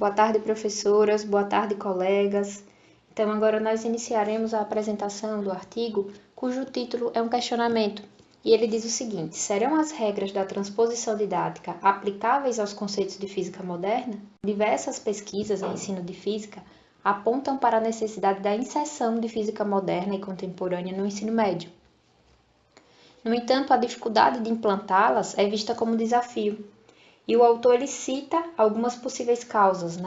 Boa tarde, professoras, boa tarde, colegas. Então, agora nós iniciaremos a apresentação do artigo, cujo título é um questionamento. E ele diz o seguinte: serão as regras da transposição didática aplicáveis aos conceitos de física moderna? Diversas pesquisas em ensino de física apontam para a necessidade da inserção de física moderna e contemporânea no ensino médio. No entanto, a dificuldade de implantá-las é vista como desafio. E o autor ele cita algumas possíveis causas,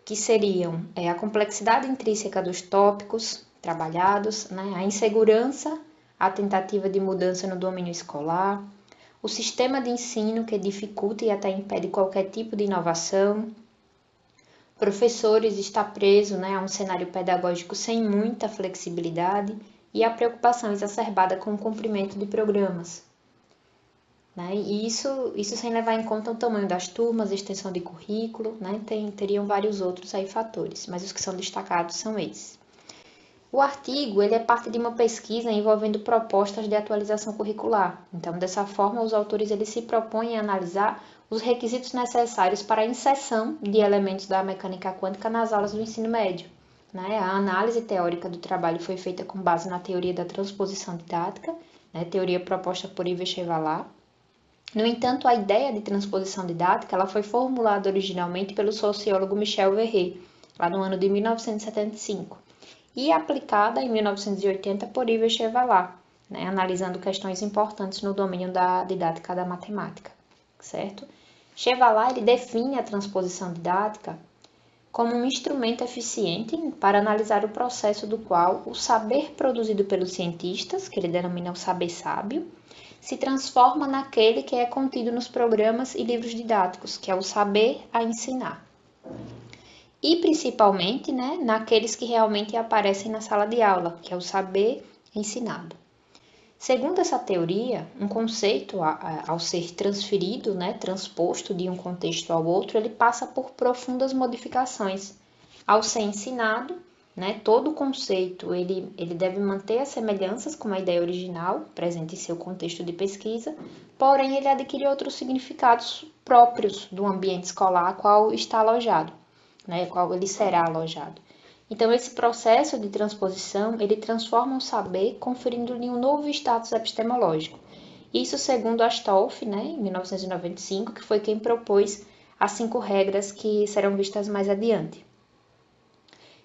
que seriam a complexidade intrínseca dos tópicos trabalhados, a insegurança, a tentativa de mudança no domínio escolar, o sistema de ensino que dificulta e até impede qualquer tipo de inovação, professores está preso a um cenário pedagógico sem muita flexibilidade e a preocupação exacerbada com o cumprimento de programas. E isso sem levar em conta o tamanho das turmas, a extensão de currículo, teriam vários outros fatores, mas os que são destacados são esses. O artigo ele é parte de uma pesquisa envolvendo propostas de atualização curricular. Então, dessa forma, os autores eles se propõem a analisar os requisitos necessários para a inserção de elementos da mecânica quântica nas aulas do ensino médio. A análise teórica do trabalho foi feita com base na teoria da transposição didática, teoria proposta por Yves Chevallat. No entanto, a ideia de transposição didática ela foi formulada originalmente pelo sociólogo Michel Verret, lá no ano de 1975, e aplicada em 1980 por Yves Chevallat, analisando questões importantes no domínio da didática da matemática, certo? Chevallat ele define a transposição didática como um instrumento eficiente para analisar o processo do qual o saber produzido pelos cientistas, que ele denomina o saber sábio, se transforma naquele que é contido nos programas e livros didáticos, que é o saber a ensinar. E principalmente, naqueles que realmente aparecem na sala de aula, que é o saber ensinado. Segundo essa teoria, um conceito, ao ser transferido, transposto de um contexto ao outro, ele passa por profundas modificações. Ao ser ensinado, todo conceito ele deve manter as semelhanças com a ideia original, presente em seu contexto de pesquisa, porém ele adquire outros significados próprios do ambiente escolar a qual está alojado, qual ele será alojado. Então, esse processo de transposição, ele transforma o saber, conferindo-lhe um novo status epistemológico. Isso segundo Astolfi, em 1995, que foi quem propôs as 5 regras que serão vistas mais adiante.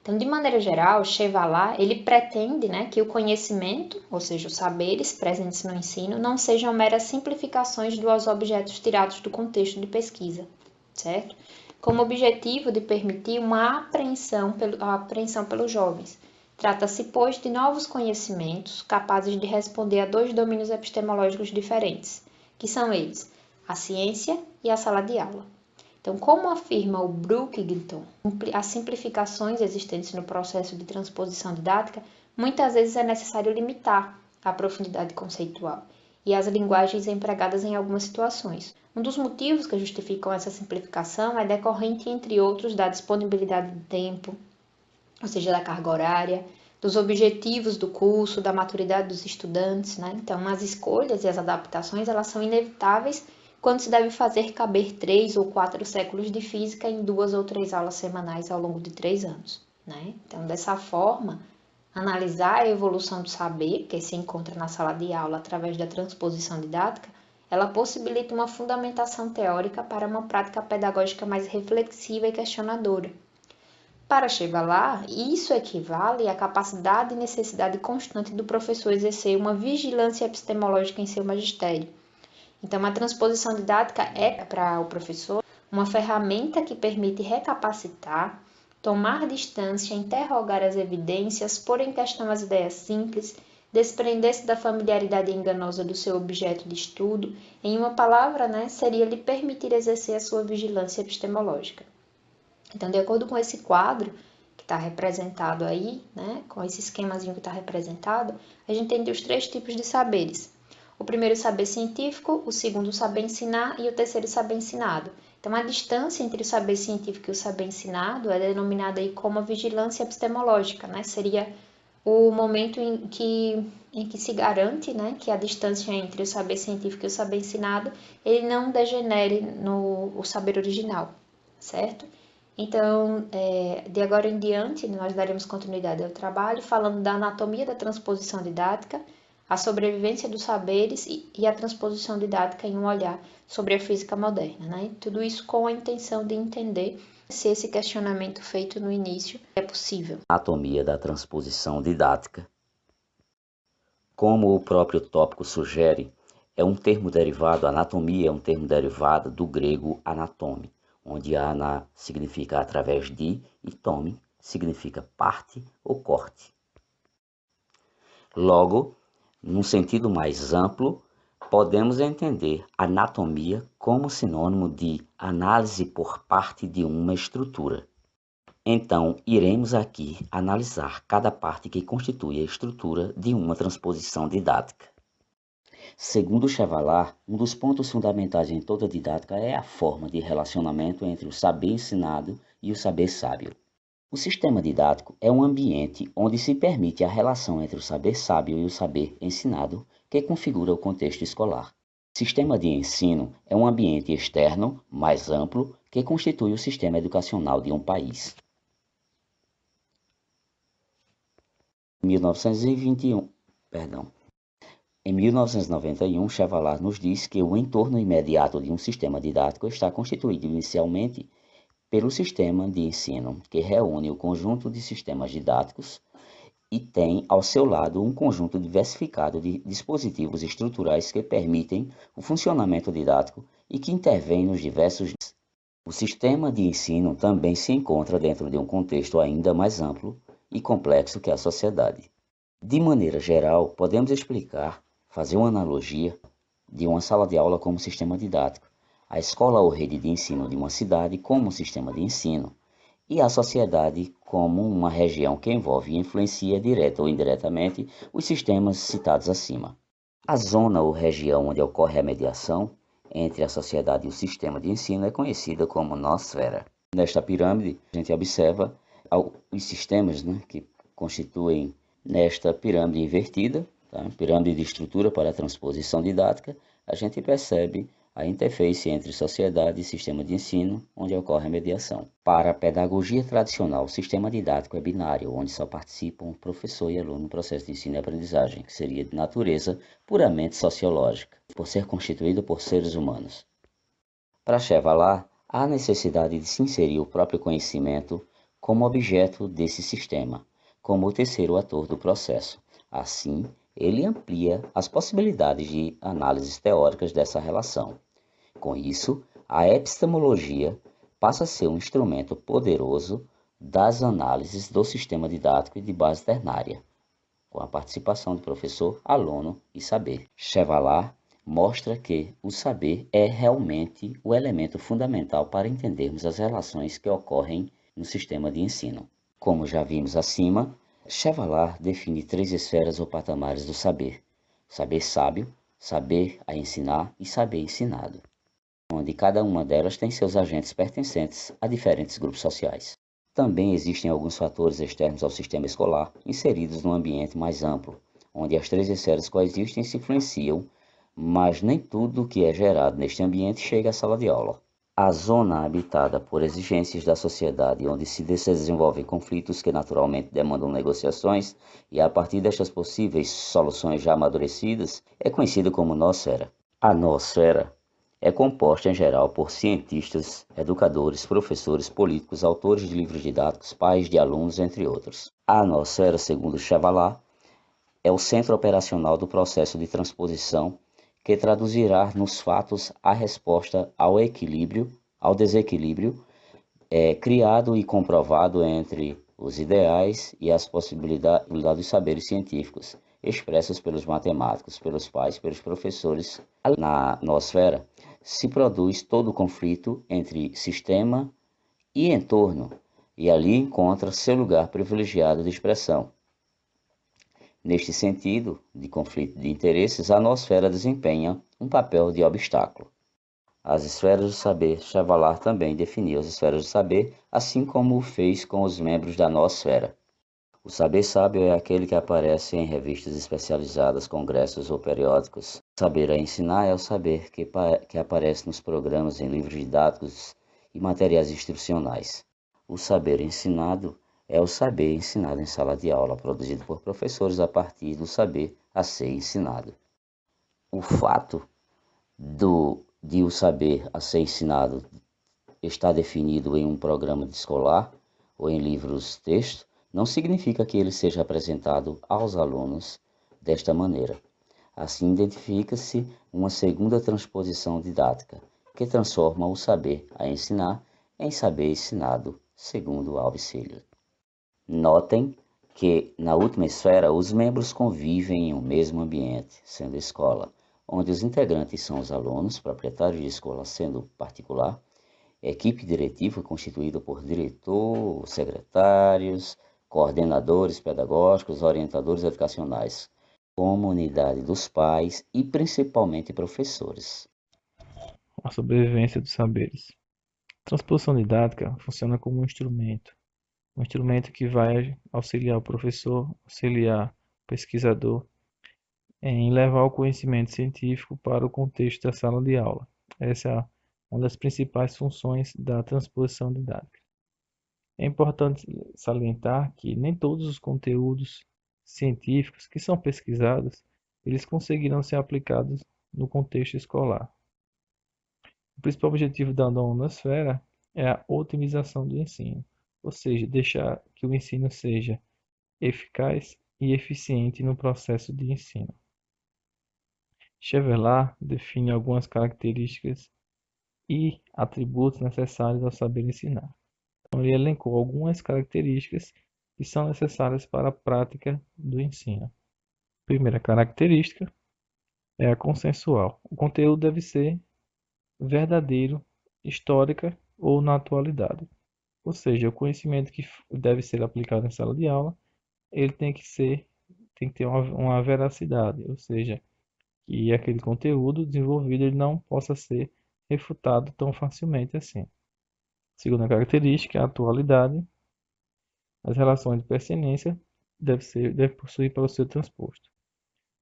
Então, de maneira geral, Chevallat, ele pretende que o conhecimento, ou seja, os saberes presentes no ensino, não sejam meras simplificações dos objetos tirados do contexto de pesquisa, certo? Como objetivo de permitir uma apreensão pelos jovens. Trata-se, pois, de novos conhecimentos capazes de responder a 2 domínios epistemológicos diferentes, que são eles, a ciência e a sala de aula. Então, como afirma o Brookington, as simplificações existentes no processo de transposição didática, muitas vezes é necessário limitar a profundidade conceitual e as linguagens empregadas em algumas situações. Um dos motivos que justificam essa simplificação é decorrente, entre outros, da disponibilidade de tempo, ou seja, da carga horária, dos objetivos do curso, da maturidade dos estudantes, Então, as escolhas e as adaptações, elas são inevitáveis quando se deve fazer caber 3 ou 4 séculos de física em 2 ou 3 aulas semanais ao longo de 3 anos, Então, dessa forma, analisar a evolução do saber, que se encontra na sala de aula através da transposição didática, ela possibilita uma fundamentação teórica para uma prática pedagógica mais reflexiva e questionadora. Para Chevallat, isso equivale à capacidade e necessidade constante do professor exercer uma vigilância epistemológica em seu magistério. Então, a transposição didática é, para o professor, uma ferramenta que permite recapacitar, tomar distância, interrogar as evidências, pôr em questão as ideias simples, desprender-se da familiaridade enganosa do seu objeto de estudo. Em uma palavra, seria lhe permitir exercer a sua vigilância epistemológica. Então, de acordo com esse quadro que está representado aí, com esse esquemazinho que está representado, a gente tem os 3 tipos de saberes. O primeiro, saber científico, o segundo, saber ensinar e o terceiro, saber ensinado. Então, a distância entre o saber científico e o saber ensinado é denominada aí como a vigilância epistemológica, Seria o momento em que se garante, que a distância entre o saber científico e o saber ensinado, ele não degenere no saber original, certo? Então, de agora em diante, nós daremos continuidade ao trabalho falando da anatomia da transposição didática, a sobrevivência dos saberes e a transposição didática em um olhar sobre a física moderna, né? Tudo isso com a intenção de entender se esse questionamento feito no início é possível. Anatomia da transposição didática. Como o próprio tópico sugere, anatomia é um termo derivado do grego anatome, onde ana significa através de e tome significa parte ou corte. Logo, num sentido mais amplo, podemos entender anatomia como sinônimo de análise por parte de uma estrutura. Então, iremos aqui analisar cada parte que constitui a estrutura de uma transposição didática. Segundo Chevallard, um dos pontos fundamentais em toda didática é a forma de relacionamento entre o saber ensinado e o saber sábio. O sistema didático é um ambiente onde se permite a relação entre o saber sábio e o saber ensinado, que configura o contexto escolar. O sistema de ensino é um ambiente externo, mais amplo, que constitui o sistema educacional de um país. Em 1991, Chevallard nos diz que o entorno imediato de um sistema didático está constituído inicialmente pelo sistema de ensino, que reúne o conjunto de sistemas didáticos e tem ao seu lado um conjunto diversificado de dispositivos estruturais que permitem o funcionamento didático e que intervêm nos diversos. O sistema de ensino também se encontra dentro de um contexto ainda mais amplo e complexo que a sociedade. De maneira geral, podemos fazer uma analogia de uma sala de aula como sistema didático, a escola ou rede de ensino de uma cidade como um sistema de ensino, e a sociedade como uma região que envolve e influencia direta ou indiretamente os sistemas citados acima. A zona ou região onde ocorre a mediação entre a sociedade e o sistema de ensino é conhecida como noosfera. Nesta pirâmide, a gente observa os sistemas que constituem nesta pirâmide invertida, pirâmide de estrutura para a transposição didática, a gente percebe a interface entre sociedade e sistema de ensino, onde ocorre a mediação. Para a pedagogia tradicional, o sistema didático é binário, onde só participam professor e aluno no processo de ensino e aprendizagem, que seria de natureza puramente sociológica, por ser constituído por seres humanos. Para Chevallard, há necessidade de se inserir o próprio conhecimento como objeto desse sistema, como o terceiro ator do processo. Assim, ele amplia as possibilidades de análises teóricas dessa relação. Com isso, a epistemologia passa a ser um instrumento poderoso das análises do sistema didático e de base ternária, com a participação do professor, aluno e saber. Chevallard mostra que o saber é realmente o elemento fundamental para entendermos as relações que ocorrem no sistema de ensino. Como já vimos acima, Chevallard define 3 esferas ou patamares do saber: saber sábio, saber a ensinar e saber ensinado, onde cada uma delas tem seus agentes pertencentes a diferentes grupos sociais. Também existem alguns fatores externos ao sistema escolar inseridos num ambiente mais amplo, onde as 3 esferas coexistem e se influenciam, mas nem tudo o que é gerado neste ambiente chega à sala de aula. A zona habitada por exigências da sociedade, onde se desenvolvem conflitos que naturalmente demandam negociações, e a partir destas possíveis soluções já amadurecidas, é conhecida como noosfera. A noosfera é composta em geral por cientistas, educadores, professores, políticos, autores de livros didáticos, pais de alunos, entre outros. A noosfera, segundo Chevallard, é o centro operacional do processo de transposição que traduzirá nos fatos a resposta ao desequilíbrio criado e comprovado entre os ideais e as possibilidades dos saberes científicos, expressos pelos matemáticos, pelos pais, pelos professores. Na noosfera se produz todo o conflito entre sistema e entorno, e ali encontra seu lugar privilegiado de expressão. Neste sentido de conflito de interesses, a noosfera desempenha um papel de obstáculo. As esferas do saber, Chevallard também definiu as esferas do saber, assim como o fez com os membros da noosfera. O saber sábio é aquele que aparece em revistas especializadas, congressos ou periódicos. O saber a ensinar é o saber que aparece nos programas, em livros didáticos e materiais instrucionais. O saber ensinado é o saber ensinado em sala de aula, produzido por professores a partir do saber a ser ensinado. O fato de o saber a ser ensinado estar definido em um programa escolar ou em livros-texto não significa que ele seja apresentado aos alunos desta maneira. Assim, identifica-se uma segunda transposição didática, que transforma o saber a ensinar em saber ensinado, segundo Alves Silva. Notem que, na última esfera, os membros convivem em um mesmo ambiente, sendo escola, onde os integrantes são os alunos, proprietários de escola sendo particular, equipe diretiva constituída por diretor, secretários, coordenadores pedagógicos, orientadores educacionais, comunidade dos pais e principalmente professores. A sobrevivência dos saberes. Transposição didática funciona como um instrumento que vai auxiliar o professor, auxiliar o pesquisador em levar o conhecimento científico para o contexto da sala de aula. Essa é uma das principais funções da transposição didática. É importante salientar que nem todos os conteúdos científicos que são pesquisados, eles conseguirão ser aplicados no contexto escolar. O principal objetivo da nonosfera é a otimização do ensino, ou seja, deixar que o ensino seja eficaz e eficiente no processo de ensino. Chevelar define algumas características e atributos necessários ao saber ensinar. Então, ele elencou algumas características que são necessárias para a prática do ensino. A primeira característica é a consensual. O conteúdo deve ser verdadeiro, histórica ou na atualidade. Ou seja, o conhecimento que deve ser aplicado em sala de aula, ele tem que ter uma veracidade, ou seja, que aquele conteúdo desenvolvido ele não possa ser refutado tão facilmente assim. Segunda característica é a atualidade. As relações de pertinência deve possuir para o seu transposto.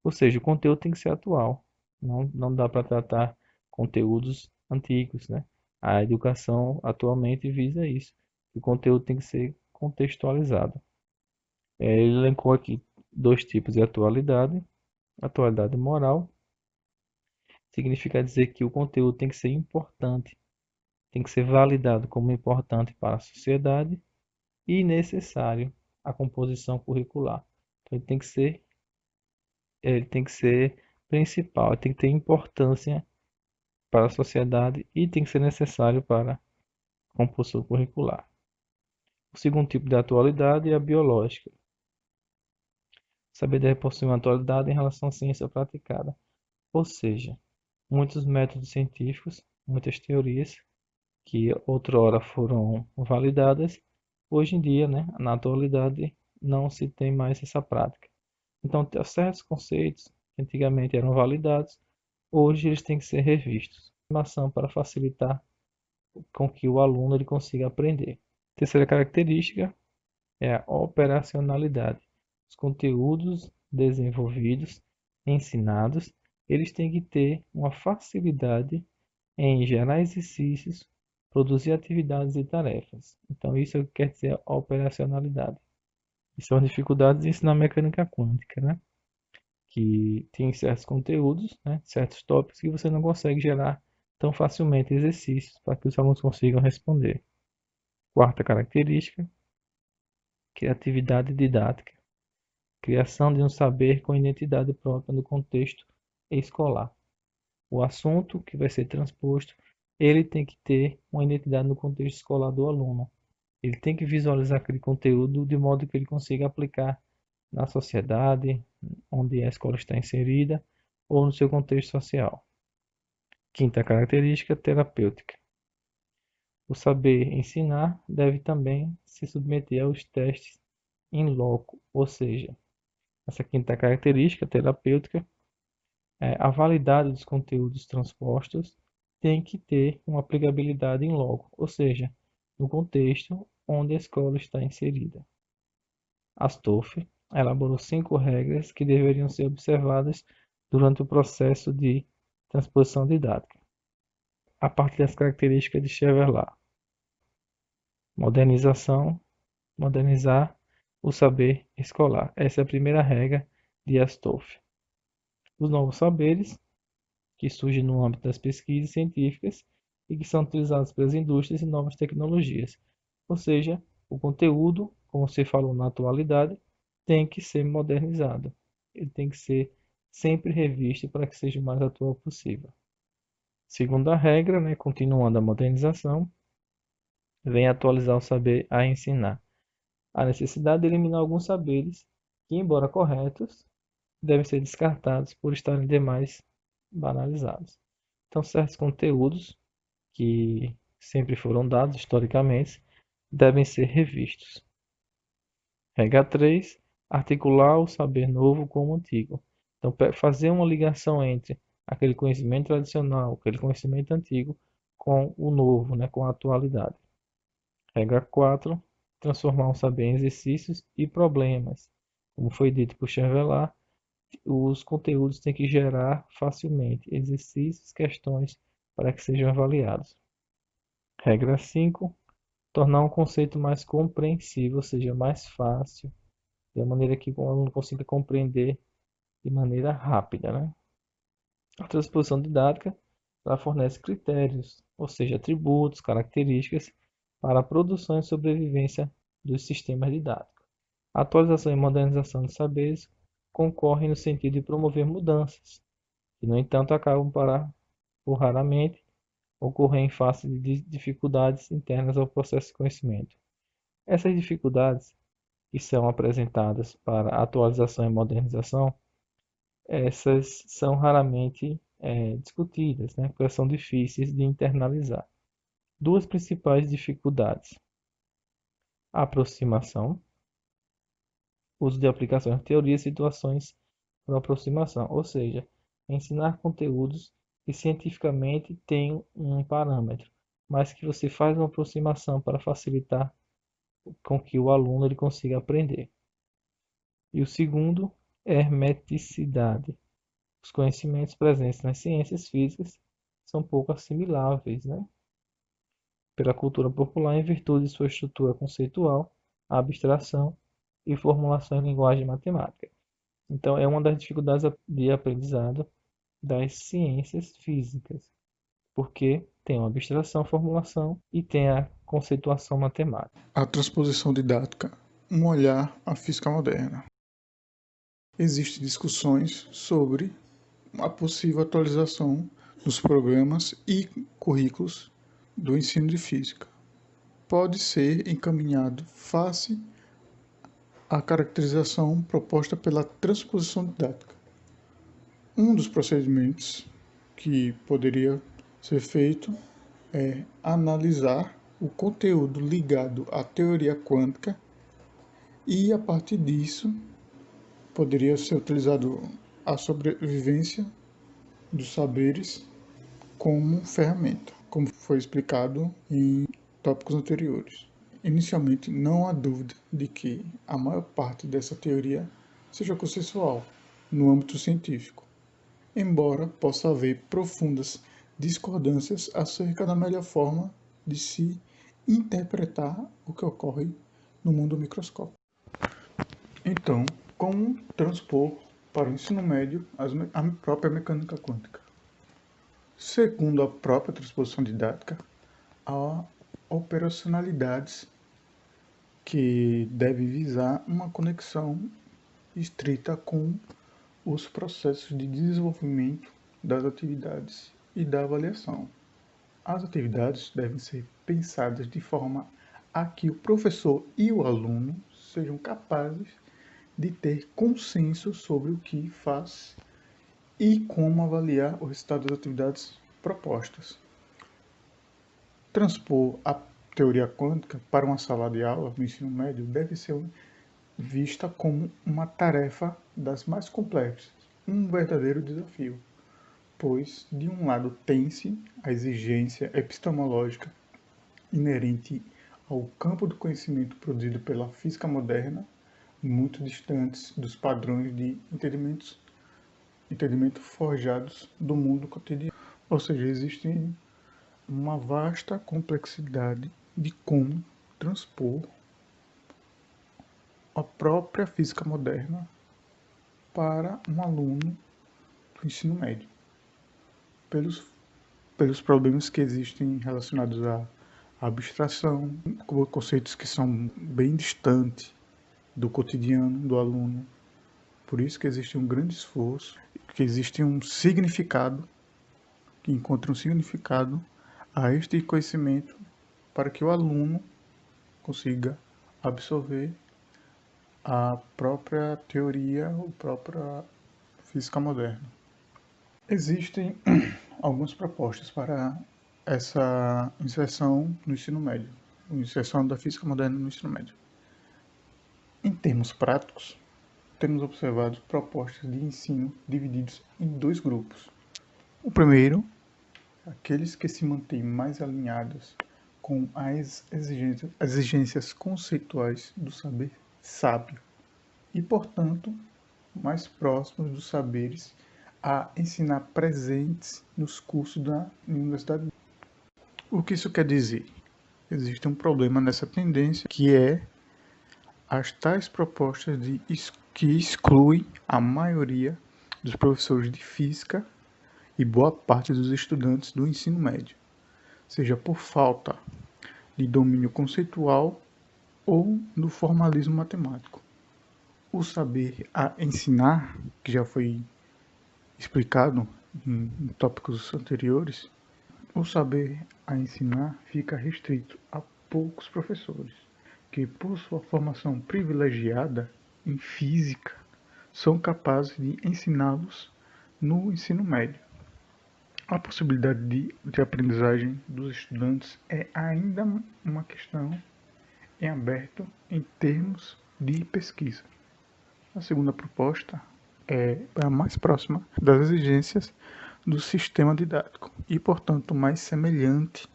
Ou seja, o conteúdo tem que ser atual. Não dá para tratar conteúdos antigos, né? A educação atualmente visa isso. O conteúdo tem que ser contextualizado. Ele elencou aqui dois tipos de atualidade. Atualidade moral significa dizer que o conteúdo tem que ser importante, tem que ser validado como importante para a sociedade e necessário à composição curricular. Então, ele tem que ser principal, tem que ter importância para a sociedade e tem que ser necessário para a composição curricular. O segundo tipo de atualidade é a biológica. O saber deve possuir uma atualidade em relação à ciência praticada, ou seja, muitos métodos científicos, muitas teorias que outrora foram validadas, hoje em dia, né, na atualidade, não se tem mais essa prática. Então, certos conceitos que antigamente eram validados, hoje eles têm que ser revistos. Informação para facilitar com que o aluno ele consiga aprender. Terceira característica é a operacionalidade. Os conteúdos desenvolvidos, ensinados, eles têm que ter uma facilidade em gerar exercícios, produzir atividades e tarefas. Então, isso quer dizer operacionalidade. E são dificuldades de ensinar mecânica quântica, né? Que tem certos conteúdos, né? Certos tópicos que você não consegue gerar tão facilmente exercícios para que os alunos consigam responder. Quarta característica, criatividade didática. Criação de um saber com identidade própria no contexto escolar. O assunto que vai ser transposto, ele tem que ter uma identidade no contexto escolar do aluno. Ele tem que visualizar aquele conteúdo de modo que ele consiga aplicar na sociedade, onde a escola está inserida, ou no seu contexto social. Quinta característica, terapêutica. O saber ensinar deve também se submeter aos testes in loco, ou seja, essa quinta característica terapêutica, a validade dos conteúdos transpostos tem que ter uma aplicabilidade in loco, ou seja, no contexto onde a escola está inserida. Astolfi elaborou 5 regras que deveriam ser observadas durante o processo de transposição didática, a partir das características de Chevelar. Modernizar o saber escolar. Essa é a primeira regra de Astolfi. Os novos saberes, que surgem no âmbito das pesquisas científicas e que são utilizados pelas indústrias e novas tecnologias. Ou seja, o conteúdo, como você falou na atualidade, tem que ser modernizado. Ele tem que ser sempre revisto para que seja o mais atual possível. Segunda regra, né, continuando a modernização, vem atualizar o saber a ensinar. A necessidade de eliminar alguns saberes que, embora corretos, devem ser descartados por estarem demais banalizados. Então, certos conteúdos que sempre foram dados historicamente devem ser revistos. Regra 3. Articular o saber novo com o antigo. Então, fazer uma ligação entre aquele conhecimento tradicional, aquele conhecimento antigo, com o novo, né, com a atualidade. Regra 4. Transformar o saber em exercícios e problemas. Como foi dito por Chervelat, os conteúdos têm que gerar facilmente exercícios, questões para que sejam avaliados. Regra 5. Tornar um conceito mais compreensível, ou seja, mais fácil, de maneira que o aluno consiga compreender de maneira rápida, né? A transposição didática, ela fornece critérios, ou seja, atributos, características para a produção e sobrevivência dos sistemas didáticos. A atualização e modernização de saberes concorrem no sentido de promover mudanças, que, no entanto, acabam por raramente ocorrer em face de dificuldades internas ao processo de conhecimento. Essas dificuldades que são apresentadas para atualização e modernização, essas são raramente discutidas, né, porque elas são difíceis de internalizar. Duas principais dificuldades: a aproximação, uso de aplicações de teoria e situações para aproximação, ou seja, ensinar conteúdos que cientificamente têm um parâmetro, mas que você faz uma aproximação para facilitar com que o aluno ele consiga aprender. E o segundo é hermeticidade. Os conhecimentos presentes nas ciências físicas são pouco assimiláveis, né, pela cultura popular em virtude de sua estrutura conceitual, abstração e formulação em linguagem matemática. Então, é uma das dificuldades de aprendizado das ciências físicas, porque tem uma abstração, formulação e tem a conceituação matemática. A transposição didática, um olhar à física moderna. Existem discussões sobre a possível atualização dos programas e currículos do ensino de física. Pode ser encaminhado face à caracterização proposta pela transposição didática. Um dos procedimentos que poderia ser feito é analisar o conteúdo ligado à teoria quântica e, a partir disso, poderia ser utilizado a sobrevivência dos saberes como ferramenta, como foi explicado em tópicos anteriores. Inicialmente, não há dúvida de que a maior parte dessa teoria seja consensual no âmbito científico, embora possa haver profundas discordâncias acerca da melhor forma de se interpretar o que ocorre no mundo microscópico. Então, como transpor para o ensino médio a própria mecânica quântica? Segundo a própria transposição didática, há operacionalidades que devem visar uma conexão estrita com os processos de desenvolvimento das atividades e da avaliação. As atividades devem ser pensadas de forma a que o professor e o aluno sejam capazes de ter consenso sobre o que faz e como avaliar o resultado das atividades propostas. Transpor a teoria quântica para uma sala de aula no ensino médio deve ser vista como uma tarefa das mais complexas, um verdadeiro desafio, pois, de um lado, tem-se a exigência epistemológica inerente ao campo do conhecimento produzido pela física moderna, muito distantes dos padrões de entendimento forjados do mundo cotidiano. Ou seja, existe uma vasta complexidade de como transpor a própria física moderna para um aluno do ensino médio, pelos problemas que existem relacionados à abstração, conceitos que são bem distantes do cotidiano do aluno. Por isso que existe um grande esforço, que existe um significado, que encontra um significado a este conhecimento para que o aluno consiga absorver a própria teoria, a própria física moderna. Existem algumas propostas para essa inserção no ensino médio, a inserção da física moderna no ensino médio. Em termos práticos, temos observado propostas de ensino divididos em dois grupos. O primeiro, aqueles que se mantêm mais alinhados com as exigências conceituais do saber sábio e, portanto, mais próximos dos saberes a ensinar presentes nos cursos da universidade. O que isso quer dizer? Existe um problema nessa tendência, que é as tais propostas que excluem a maioria dos professores de física e boa parte dos estudantes do ensino médio, seja por falta de domínio conceitual ou do formalismo matemático. O saber a ensinar, que já foi explicado em tópicos anteriores, o saber a ensinar fica restrito a poucos professores, que por sua formação privilegiada em física, são capazes de ensiná-los no ensino médio. A possibilidade de aprendizagem dos estudantes é ainda uma questão em aberto em termos de pesquisa. A segunda proposta é a mais próxima das exigências do sistema didático e, portanto, mais semelhante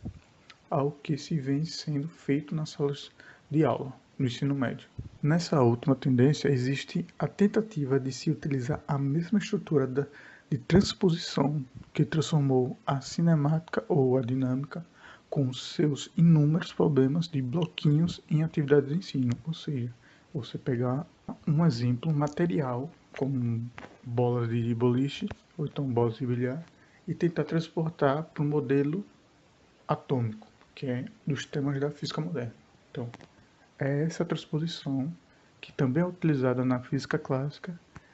ao que se vem sendo feito nas salas de aula no ensino médio. Nessa última tendência, existe a tentativa de se utilizar a mesma estrutura de transposição que transformou a cinemática ou a dinâmica com seus inúmeros problemas de bloquinhos em atividades de ensino, ou seja, você pegar um exemplo material, como bolas de boliche, ou então bolas de bilhar, e tentar transportar para um modelo atômico, que é dos temas da física moderna. Então, é essa transposição, que também é utilizada na física clássica,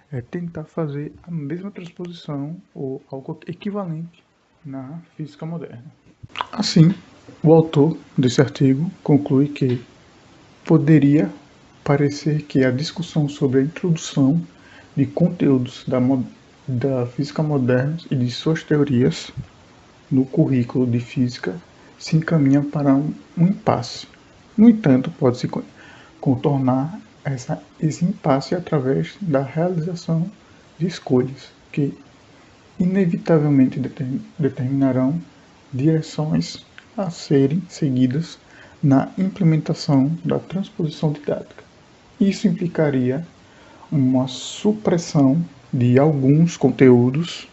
é tentar fazer a mesma transposição, ou algo equivalente, na física moderna. Assim, o autor desse artigo conclui que poderia parecer que a discussão sobre a introdução de conteúdos da física moderna e de suas teorias no currículo de física se encaminha para um impasse. No entanto, pode-se contornar esse impasse através da realização de escolhas que inevitavelmente determinarão direções a serem seguidas na implementação da transposição didática. Isso implicaria uma supressão de alguns conteúdos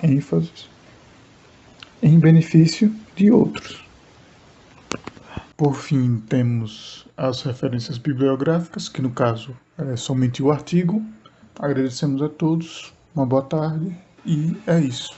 ênfases em benefício de outros. Por fim, temos as referências bibliográficas, que no caso é somente o artigo. Agradecemos a todos, uma boa tarde e é isso.